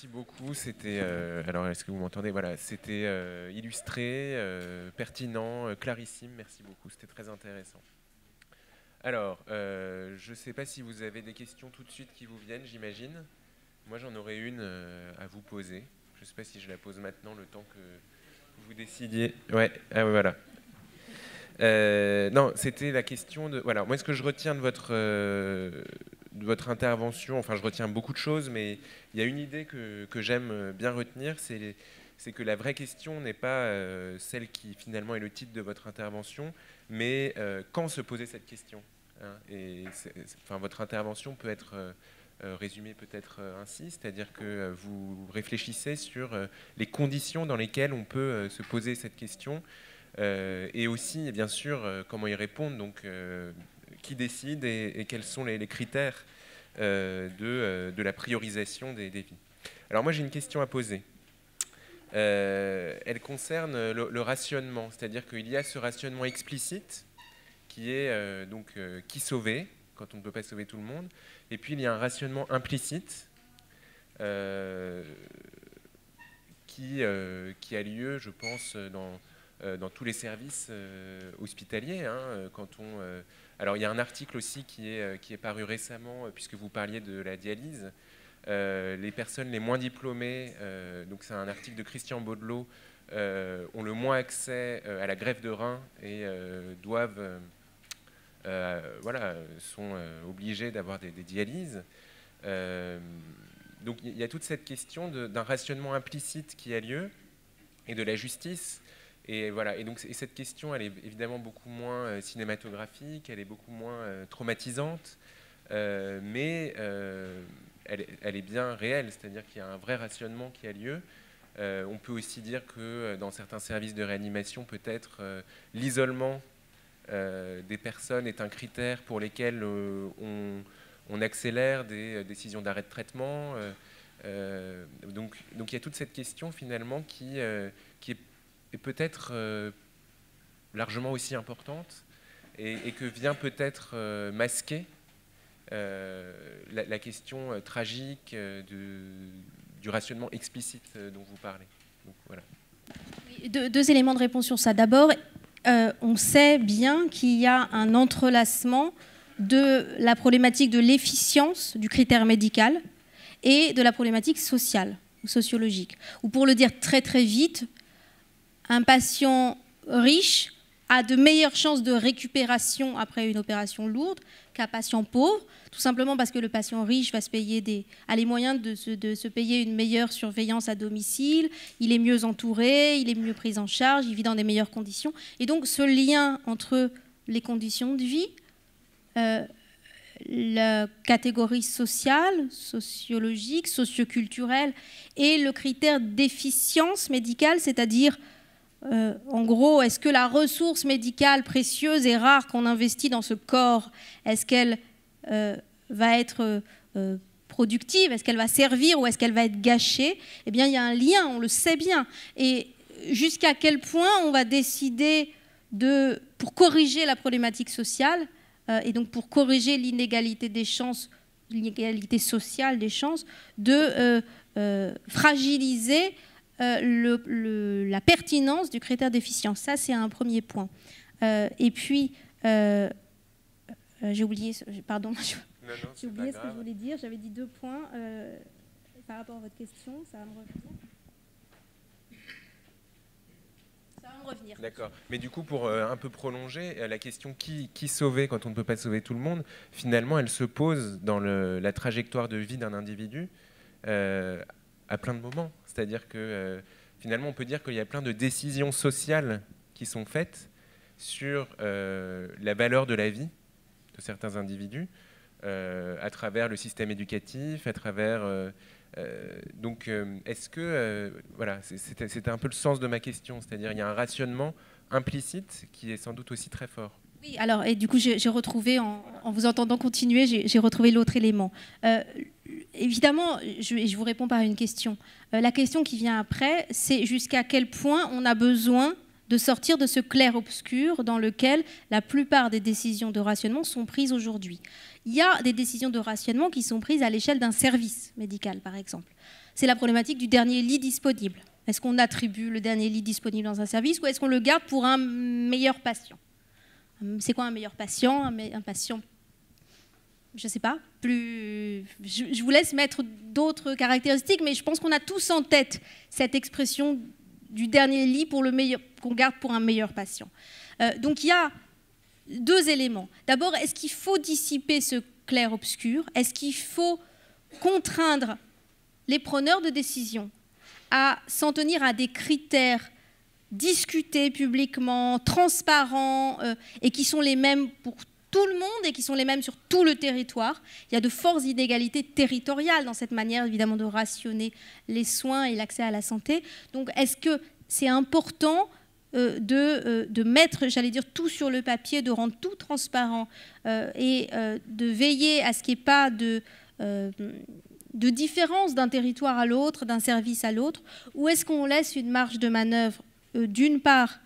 merci beaucoup. C'était, alors, est-ce que vous m'entendez? Voilà, c'était illustré, pertinent, clarissime. Merci beaucoup, c'était très intéressant. Alors, je ne sais pas si vous avez des questions tout de suite qui vous viennent, j'imagine. Moi, j'en aurais une à vous poser. Je ne sais pas si je la pose maintenant, le temps que vous décidiez. Ouais, ah, ouais, voilà. Non, c'était la question de... Voilà, moi, ce que je retiens de votre intervention, enfin, je retiens beaucoup de choses, mais il y a une idée que j'aime bien retenir, c'est que la vraie question n'est pas celle qui, finalement, est le titre de votre intervention, mais quand se poser cette question, hein. Et enfin, votre intervention peut être résumée peut-être ainsi, c'est-à-dire que vous réfléchissez sur les conditions dans lesquelles on peut se poser cette question, et aussi, bien sûr, comment y répondre, donc qui décide et quels sont les critères de la priorisation des vies. Alors moi, j'ai une question à poser. Elle concerne le rationnement, c'est-à-dire qu'il y a ce rationnement explicite qui est donc qui sauver, quand on ne peut pas sauver tout le monde, et puis il y a un rationnement implicite qui a lieu, je pense, dans tous les services hospitaliers. Hein, alors il y a un article aussi qui est paru récemment, puisque vous parliez de la dialyse. Les personnes les moins diplômées, donc c'est un article de Christian Baudelot, ont le moins accès à la greffe de rein et doivent, voilà, sont obligés d'avoir des dialyses. Donc il y a toute cette question d'un rationnement implicite qui a lieu et de la justice. Et voilà. Et donc cette question, elle est évidemment beaucoup moins cinématographique, elle est beaucoup moins traumatisante, mais elle est bien réelle, c'est-à-dire qu'il y a un vrai rationnement qui a lieu. On peut aussi dire que dans certains services de réanimation, peut-être l'isolement des personnes est un critère pour lesquels on accélère des décisions d'arrêt de traitement. Donc il y a toute cette question finalement qui est peut-être largement aussi importante et que vient peut-être masquer la question tragique du rationnement explicite dont vous parlez. Donc, voilà. Deux éléments de réponse sur ça. D'abord, on sait bien qu'il y a un entrelacement de la problématique de l'efficience du critère médical et de la problématique sociale ou sociologique. Ou pour le dire très très vite, un patient riche a de meilleures chances de récupération après une opération lourde qu'un patient pauvre, tout simplement parce que le patient riche va a les moyens de se payer une meilleure surveillance à domicile, il est mieux entouré, il est mieux pris en charge, il vit dans des meilleures conditions. Et donc ce lien entre les conditions de vie, la catégorie sociale, sociologique, socioculturelle et le critère d'efficience médicale, c'est-à-dire en gros, est-ce que la ressource médicale précieuse et rare qu'on investit dans ce corps, est-ce qu'elle va être productive, est-ce qu'elle va servir ou est-ce qu'elle va être gâchée? Eh bien, il y a un lien, on le sait bien. Et jusqu'à quel point on va décider pour corriger la problématique sociale et donc pour corriger l'inégalité des chances, l'inégalité sociale des chances, de fragiliser la pertinence du critère d'efficience. Ça, c'est un premier point. Et puis, j'ai oublié, pardon, j'ai oublié ce que je voulais dire. J'avais dit 2 points par rapport à votre question. Ça va me revenir. Ça va me revenir. D'accord. Mais du coup, pour un peu prolonger, la question qui sauver quand on ne peut pas sauver tout le monde, finalement, elle se pose dans la trajectoire de vie d'un individu à plein de moments. C'est-à-dire que finalement, on peut dire qu'il y a plein de décisions sociales qui sont faites sur la valeur de la vie de certains individus à travers le système éducatif, à travers... donc, est-ce que... voilà, c'était un peu le sens de ma question. C'est-à-dire qu'il y a un rationnement implicite qui est sans doute aussi très fort. Oui, alors, et du coup, j'ai retrouvé, en vous entendant continuer, j'ai retrouvé l'autre élément. Évidemment, je vous réponds par une question. La question qui vient après, c'est jusqu'à quel point on a besoin de sortir de ce clair-obscur dans lequel la plupart des décisions de rationnement sont prises aujourd'hui. Il y a des décisions de rationnement qui sont prises à l'échelle d'un service médical, par exemple. c'est la problématique du dernier lit disponible. Est-ce qu'on attribue le dernier lit disponible dans un service ou est-ce qu'on le garde pour un meilleur patient? C'est quoi un meilleur patient? Un patient, je ne sais pas, plus... Je vous laisse mettre d'autres caractéristiques, mais je pense qu'on a tous en tête cette expression du dernier lit pour le meilleur, qu'on garde pour un meilleur patient. Donc il y a deux éléments. D'abord, est-ce qu'il faut dissiper ce clair-obscur? Est-ce qu'il faut contraindre les preneurs de décision à s'en tenir à des critères discutés publiquement, transparents, et qui sont les mêmes pour tout le monde et qui sont les mêmes sur tout le territoire? Il y a de fortes inégalités territoriales dans cette manière, évidemment, de rationner les soins et l'accès à la santé. Donc, est-ce que c'est important de mettre, j'allais dire, tout sur le papier, de rendre tout transparent et de veiller à ce qu'il n'y ait pas de différence d'un territoire à l'autre, d'un service à l'autre, ou est-ce qu'on laisse une marge de manœuvre, d'une part,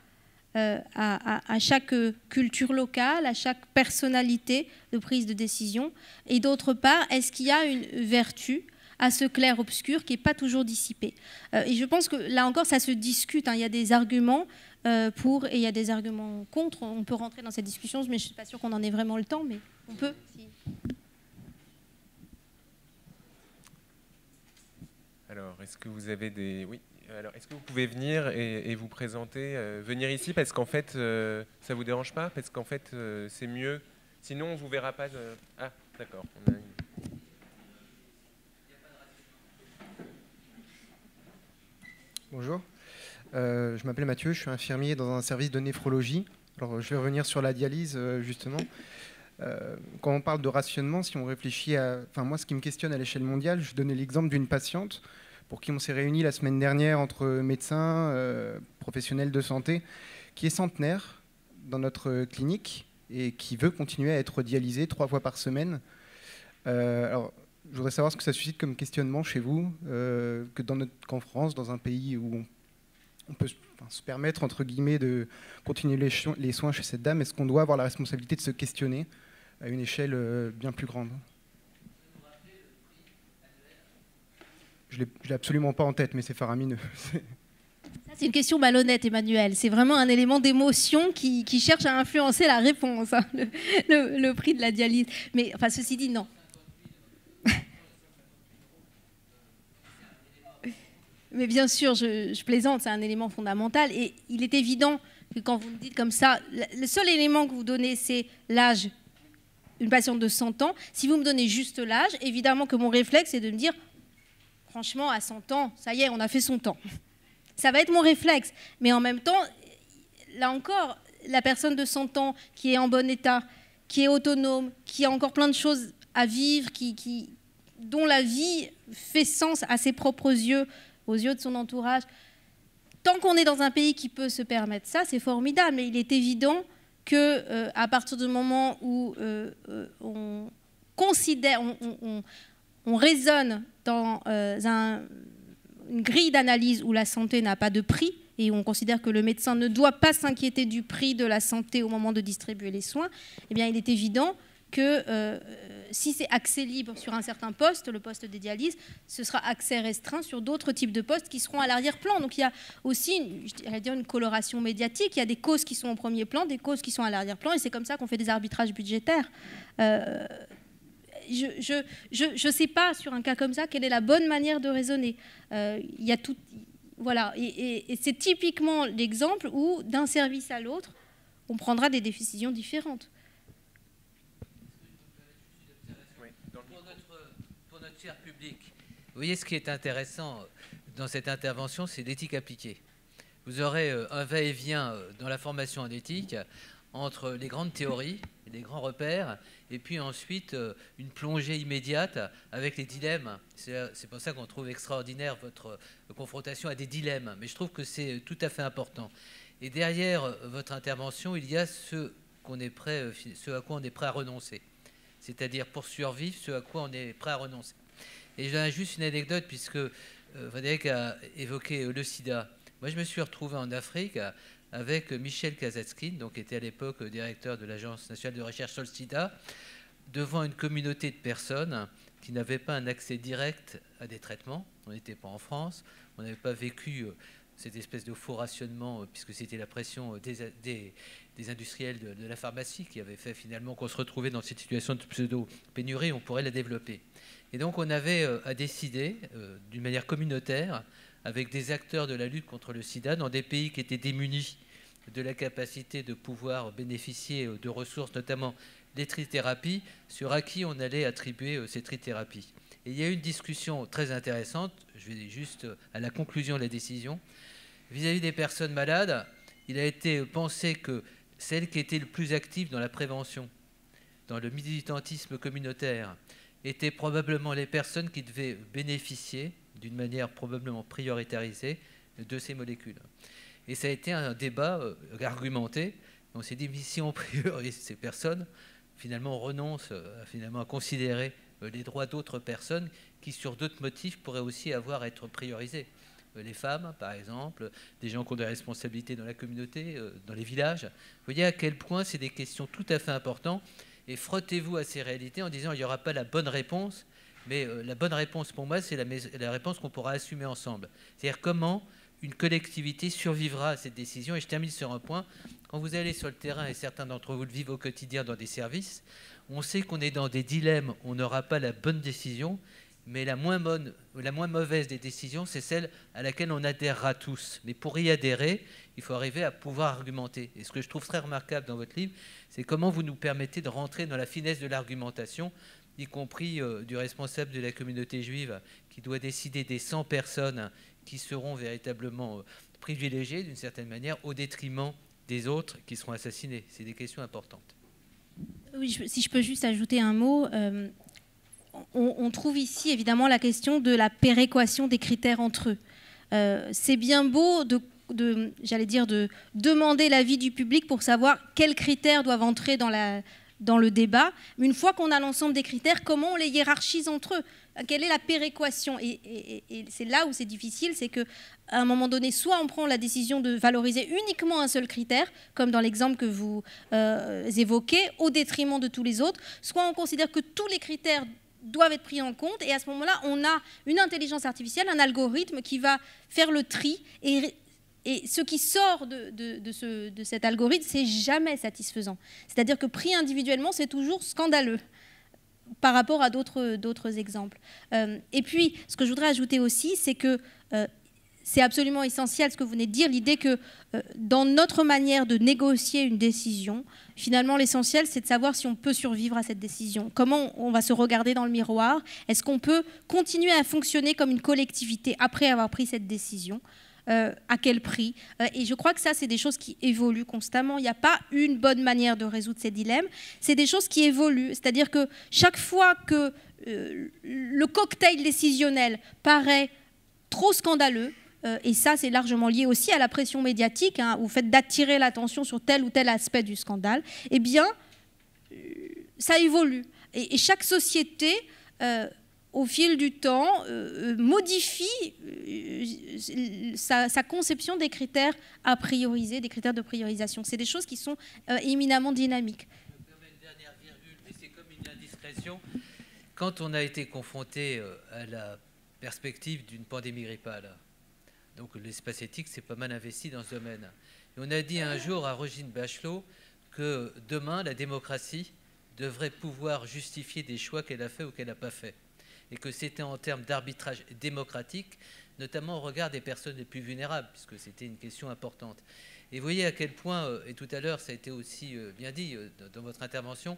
à chaque culture locale, à chaque personnalité de prise de décision, et d'autre part, est-ce qu'il y a une vertu à ce clair-obscur qui n'est pas toujours dissipé? Et je pense que là encore, ça se discute, hein. Il y a des arguments pour et il y a des arguments contre. On peut rentrer dans cette discussion, mais je ne suis pas sûre qu'on en ait vraiment le temps, mais on peut. Si. Alors, est-ce que vous avez des... Oui. Alors, est-ce que vous pouvez venir et vous présenter, venir ici, parce qu'en fait, ça vous dérange pas, parce qu'en fait, c'est mieux. Sinon, on vous verra pas. Ah, d'accord. Bonjour, je m'appelle Mathieu, je suis infirmier dans un service de néphrologie. Alors, je vais revenir sur la dialyse, justement. Quand on parle de rationnement, si on réfléchit à... Enfin, moi, ce qui me questionne à l'échelle mondiale, je donnais l'exemple d'une patiente pour qui on s'est réunis la semaine dernière entre médecins, professionnels de santé, qui est centenaire dans notre clinique et qui veut continuer à être dialysée 3 fois par semaine. Alors, je voudrais savoir ce que ça suscite comme questionnement chez vous, qu'en France, dans un pays où on peut se permettre, entre guillemets, de continuer les soins chez cette dame, est-ce qu'on doit avoir la responsabilité de se questionner à une échelle bien plus grande? Je ne l'ai absolument pas en tête, mais c'est faramineux. Ça, c'est une question malhonnête, Emmanuel. C'est vraiment un élément d'émotion qui cherche à influencer la réponse, hein, le prix de la dialyse. Mais enfin, ceci dit, non. Mais bien sûr, je plaisante, c'est un élément fondamental. Et il est évident que quand vous me dites comme ça, le seul élément que vous donnez, c'est l'âge. Une patiente de 100 ans. Si vous me donnez juste l'âge, évidemment que mon réflexe, c'est de me dire, franchement, à 100 ans, ça y est, on a fait son temps. Ça va être mon réflexe. Mais en même temps, là encore, la personne de 100 ans qui est en bon état, qui est autonome, qui a encore plein de choses à vivre, dont la vie fait sens à ses propres yeux, aux yeux de son entourage. Tant qu'on est dans un pays qui peut se permettre ça, c'est formidable. Mais il est évident que à partir du moment où on considère, on raisonne dans une grille d'analyse où la santé n'a pas de prix et où on considère que le médecin ne doit pas s'inquiéter du prix de la santé au moment de distribuer les soins, eh bien, il est évident que si c'est accès libre sur un certain poste, le poste des dialyses, ce sera accès restreint sur d'autres types de postes qui seront à l'arrière-plan. Donc il y a aussi, je dirais dire, une coloration médiatique. Il y a des causes qui sont au premier plan, des causes qui sont à l'arrière-plan, et c'est comme ça qu'on fait des arbitrages budgétaires. Je ne sais pas, sur un cas comme ça, quelle est la bonne manière de raisonner. Il y a tout... Voilà. Et c'est typiquement l'exemple où, d'un service à l'autre, on prendra des décisions différentes. Pour notre cher public, vous voyez, ce qui est intéressant dans cette intervention, c'est l'éthique appliquée. Vous aurez un va-et-vient dans la formation en éthique entre les grandes théories, les grands repères, et puis ensuite une plongée immédiate avec les dilemmes. C'est pour ça qu'on trouve extraordinaire votre confrontation à des dilemmes, mais je trouve que c'est tout à fait important. Et derrière votre intervention, il y a ce à quoi on est prêt à renoncer. C'est-à-dire, pour survivre, ce à quoi on est prêt à renoncer. Et je donne juste une anecdote, puisque Frédéric a évoqué le sida. Moi, je me suis retrouvé en Afrique avec Michel Kazatskine, donc qui était à l'époque directeur de l'Agence nationale de recherche sur le sida, devant une communauté de personnes qui n'avaient pas un accès direct à des traitements. On n'était pas en France, on n'avait pas vécu cette espèce de faux rationnement, puisque c'était la pression des industriels de la pharmacie qui avait fait finalement qu'on se retrouvait dans cette situation de pseudo-pénurie, on pourrait la développer. Et donc on avait à décider d'une manière communautaire, avec des acteurs de la lutte contre le sida, dans des pays qui étaient démunis de la capacité de pouvoir bénéficier de ressources, notamment les trithérapies, sur à qui on allait attribuer ces trithérapies. Et il y a eu une discussion très intéressante, je vais juste à la conclusion de la décision. Vis-à-vis des personnes malades, il a été pensé que celles qui étaient le plus actives dans la prévention, dans le militantisme communautaire, étaient probablement les personnes qui devaient bénéficier, d'une manière probablement prioritarisée, de ces molécules. Et ça a été un débat argumenté. On s'est dit, mais si on priorise ces personnes, finalement on renonce à considérer les droits d'autres personnes qui, sur d'autres motifs, pourraient aussi avoir à être priorisées. Les femmes, par exemple, des gens qui ont des responsabilités dans la communauté, dans les villages. Vous voyez à quel point c'est des questions tout à fait importantes. Et frottez-vous à ces réalités en disant qu'il n'y aura pas la bonne réponse, mais la bonne réponse pour moi, c'est la réponse qu'on pourra assumer ensemble. C'est-à-dire comment une collectivité survivra à cette décision. Et je termine sur un point. Quand vous allez sur le terrain, et certains d'entre vous le vivent au quotidien dans des services, on sait qu'on est dans des dilemmes, on n'aura pas la bonne décision, mais la moins mauvaise des décisions, c'est celle à laquelle on adhérera tous. Mais pour y adhérer, il faut arriver à pouvoir argumenter. Et ce que je trouve très remarquable dans votre livre, c'est comment vous nous permettez de rentrer dans la finesse de l'argumentation, y compris du responsable de la communauté juive qui doit décider des 100 personnes qui seront véritablement privilégiées d'une certaine manière au détriment des autres qui seront assassinés. C'est des questions importantes. Oui, si je peux juste ajouter un mot. On trouve ici évidemment la question de la péréquation des critères entre eux. C'est bien beau j'allais dire, de demander l'avis du public pour savoir quels critères doivent entrer dans le débat. Mais une fois qu'on a l'ensemble des critères, comment on les hiérarchise entre eux? Quelle est la péréquation? Et c'est là où c'est difficile, c'est qu'à un moment donné, soit on prend la décision de valoriser uniquement un seul critère, comme dans l'exemple que vous évoquez, au détriment de tous les autres, soit on considère que tous les critères doivent être pris en compte, et à ce moment-là, on a une intelligence artificielle, un algorithme qui va faire le tri, et ce qui sort de cet algorithme, c'est jamais satisfaisant. C'est-à-dire que pris individuellement, c'est toujours scandaleux par rapport à d'autres exemples. Et puis, ce que je voudrais ajouter aussi, c'est que c'est absolument essentiel ce que vous venez de dire, l'idée que dans notre manière de négocier une décision, finalement, l'essentiel, c'est de savoir si on peut survivre à cette décision. Comment on va se regarder dans le miroir? Est-ce qu'on peut continuer à fonctionner comme une collectivité après avoir pris cette décision? À quel prix? Et je crois que ça, c'est des choses qui évoluent constamment. Il n'y a pas une bonne manière de résoudre ces dilemmes. C'est des choses qui évoluent. C'est-à-dire que chaque fois que le cocktail décisionnel paraît trop scandaleux, et ça, c'est largement lié aussi à la pression médiatique, au fait d'attirer l'attention sur tel ou tel aspect du scandale, eh bien, ça évolue. Et chaque société... au fil du temps, modifie sa conception des critères à prioriser, des critères de priorisation. C'est des choses qui sont éminemment dynamiques. Je me permets une dernière virgule, mais c'est comme une indiscrétion. Quand on a été confronté à la perspective d'une pandémie grippale, donc l'espace éthique s'est pas mal investi dans ce domaine. Et on a dit un jour à Roselyne Bachelot que demain, la démocratie devrait pouvoir justifier des choix qu'elle a fait ou qu'elle n'a pas fait. Et que c'était en termes d'arbitrage démocratique, notamment au regard des personnes les plus vulnérables, puisque c'était une question importante. Et vous voyez à quel point, et tout à l'heure ça a été aussi bien dit dans votre intervention,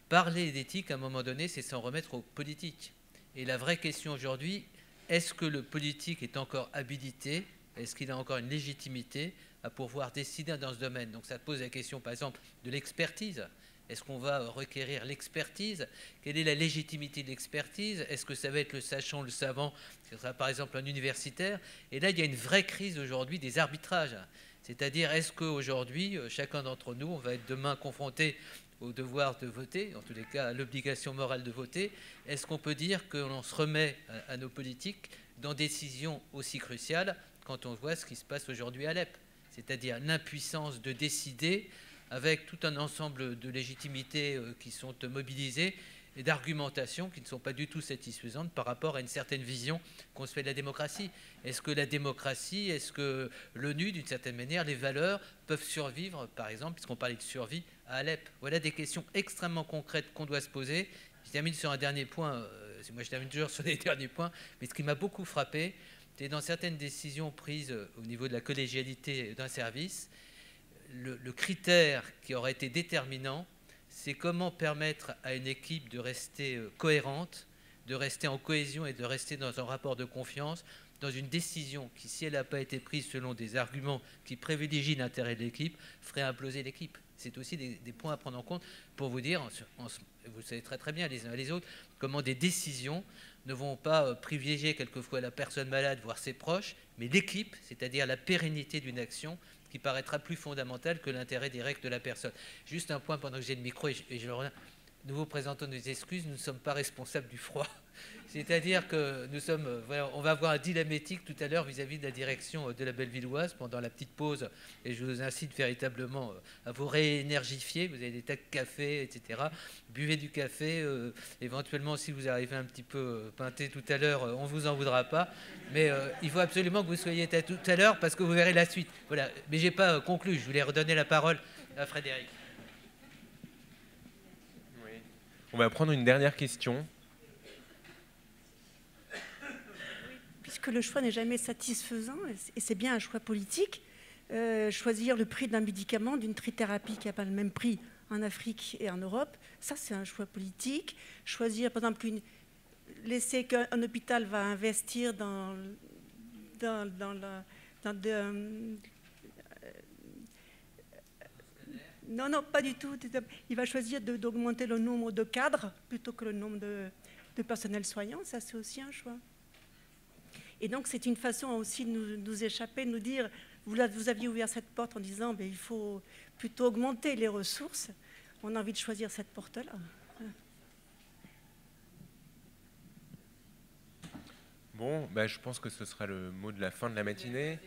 parler d'éthique à un moment donné, c'est s'en remettre aux politiques. Et la vraie question aujourd'hui, est-ce que le politique est encore habilité, est-ce qu'il a encore une légitimité à pouvoir décider dans ce domaine? Donc ça pose la question par exemple de l'expertise. Est-ce qu'on va requérir l'expertise? Quelle est la légitimité de l'expertise? Est-ce que ça va être le sachant, le savant? Ce sera par exemple un universitaire. Et là, il y a une vraie crise aujourd'hui des arbitrages. C'est-à-dire, est-ce qu'aujourd'hui, chacun d'entre nous, on va être demain confronté au devoir de voter, en tous les cas à l'obligation morale de voter? Est-ce qu'on peut dire que l'on se remet à nos politiques dans des décisions aussi cruciales quand on voit ce qui se passe aujourd'hui à Alep? C'est-à-dire l'impuissance de décider avec tout un ensemble de légitimités qui sont mobilisées et d'argumentation qui ne sont pas du tout satisfaisantes par rapport à une certaine vision qu'on se fait de la démocratie. Est-ce que la démocratie, est-ce que l'ONU, d'une certaine manière, les valeurs peuvent survivre, par exemple, puisqu'on parlait de survie, à Alep? Voilà des questions extrêmement concrètes qu'on doit se poser. Je termine sur un dernier point, moi je termine toujours sur les derniers points, mais ce qui m'a beaucoup frappé, c'est dans certaines décisions prises au niveau de la collégialité d'un service, le critère qui aurait été déterminant, c'est comment permettre à une équipe de rester cohérente, de rester en cohésion et de rester dans un rapport de confiance, dans une décision qui, si elle n'a pas été prise selon des arguments qui privilégient l'intérêt de l'équipe, ferait imploser l'équipe. C'est aussi des points à prendre en compte pour vous dire, vous savez très très bien les uns et les autres, comment des décisions ne vont pas privilégier quelquefois la personne malade, voire ses proches, mais l'équipe, c'est-à-dire la pérennité d'une action qui paraîtra plus fondamentale que l'intérêt direct de la personne. Juste un point pendant que j'ai le micro, et je le reviens. Nous vous présentons nos excuses, nous ne sommes pas responsables du froid. C'est-à-dire que nous sommes, voilà, on va avoir un dilamétique tout à l'heure vis-à-vis de la direction de la Bellevilloise pendant la petite pause, et je vous incite véritablement à vous réénergifier. Vous avez des tas de café, etc. Buvez du café, éventuellement si vous arrivez un petit peu peinté tout à l'heure, on ne vous en voudra pas, mais il faut absolument que vous soyez tout à l'heure parce que vous verrez la suite. Voilà. Mais je n'ai pas conclu, je voulais redonner la parole à Frédéric. Oui. On va prendre une dernière question. Puisque le choix n'est jamais satisfaisant, et c'est bien un choix politique, choisir le prix d'un médicament, d'une trithérapie qui n'a pas le même prix en Afrique et en Europe, ça c'est un choix politique. Choisir par exemple, laisser qu'un hôpital va investir dans non, pas du tout. Il va choisir d'augmenter le nombre de cadres plutôt que le nombre de personnel soignant, ça c'est aussi un choix. Et donc, c'est une façon aussi de nous échapper, de nous dire, vous aviez ouvert cette porte en disant, il faut plutôt augmenter les ressources. On a envie de choisir cette porte-là. Bon, je pense que ce sera le mot de la fin de la matinée.